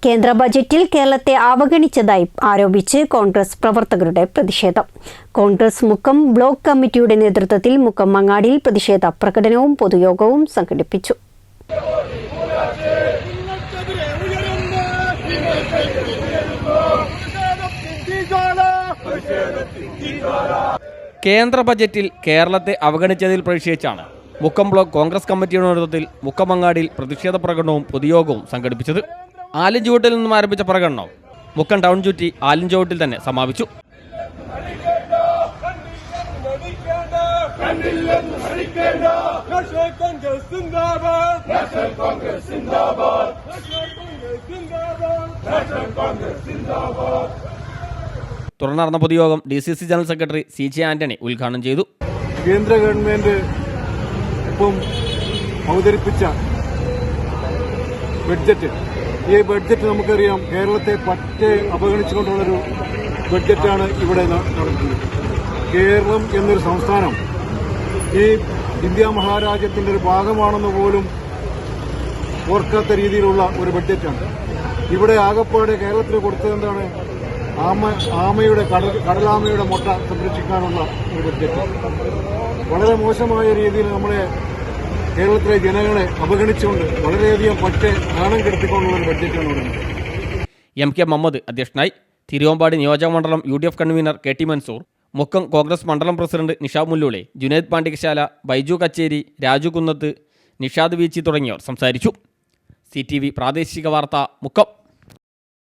കേന്ദ്ര ബജറ്റിൽ കേരളത്തെ അവഗണിച്ചതായി ആരോപിച്ച് കോൺഗ്രസ് പ്രവർത്തകരുടെ പ്രതിഷേധം. കോൺഗ്രസ് മുക്കം ബ്ലോക്ക് കമ്മിറ്റിയുടെ നേതൃത്വത്തിൽ മുക്കം മങ്ങാടിയിൽ പ്രതിഷേധ പ്രകടനവും പൊതുയോഗവും സംഘടിപ്പിച്ചു. കേന്ദ്ര ബജറ്റിൽ കേരളത്തെ അവഗണിച്ചതിൽ പ്രതിഷേധിച്ചാണ് മുക്കം ബ്ലോക്ക് കോൺഗ്രസ് കമ്മിറ്റിയുടെ നേതൃത്വത്തിൽ മുക്കമങ്ങാടിയിൽ പ്രതിഷേധ പ്രകടനവും പൊതുയോഗവും സംഘടിപ്പിച്ചത്. ആലിഞ്ചുവട്ടിൽ നിന്നും ആരംഭിച്ച പ്രകടനം മുക്കം ടൗൺ ചുറ്റി ആലിഞ്ചുവട്ടിൽ തന്നെ സമാപിച്ചു. തുടർന്ന് നടന്ന പൊതുയോഗം DCC general secretary CJ Antony ഉദ്ഘാടനം ചെയ്തു. കേന്ദ്ര ഗവൺമെന്റ് ഇപ്പം അവതരിപ്പിച്ച ബഡ്ജറ്റ്, ഈ ബഡ്ജറ്റ് നമുക്കറിയാം കേരളത്തെ പറ്റെ അവഗണിച്ചുകൊണ്ടുള്ളൊരു ബഡ്ജറ്റാണ് ഇവിടെ നടക്കുന്നത്. കേരളം എന്നൊരു സംസ്ഥാനം ഈ ഇന്ത്യ മഹാരാജ്യത്തിൻ്റെ ഒരു ഭാഗമാണെന്ന് പോലും ഓർക്കാത്ത രീതിയിലുള്ള ഒരു ബഡ്ജറ്റാണ്. ഇവിടെ ആകപ്പാടെ കേരളത്തിന് കൊടുത്തത് എന്താണ്? കടലാമയുടെ മുട്ട സംരക്ഷിക്കാനുള്ള ഒരു ബഡ്ജറ്റ്. വളരെ മോശമായ രീതിയിൽ നമ്മളെ കേരളത്തിലെ ജനങ്ങളെ അവഗണിച്ചുകൊണ്ട് വളരെയധികം പറ്റെ നാണം കെടുത്തിക്കൊണ്ടുള്ള ഒരു ബഡ്ജറ്റാണ് പറയുന്നത്. MK മുഹമ്മദ് അധ്യക്ഷനായി. തിരുവമ്പാടി നിയോജക മണ്ഡലം UDF convener KT Mansoor, Mukkam Congress മണ്ഡലം പ്രസിഡന്റ് നിഷ മുല്ലുളി, ജുനൈദ് പാണ്ടികശാല, ബൈജു കച്ചേരി, രാജു കുന്നത്ത്, നിഷാദ് വീച്ചി തുടങ്ങിയവർ സംസാരിച്ചു. CTV പ്രാദേശിക വാർത്ത മുക്കം.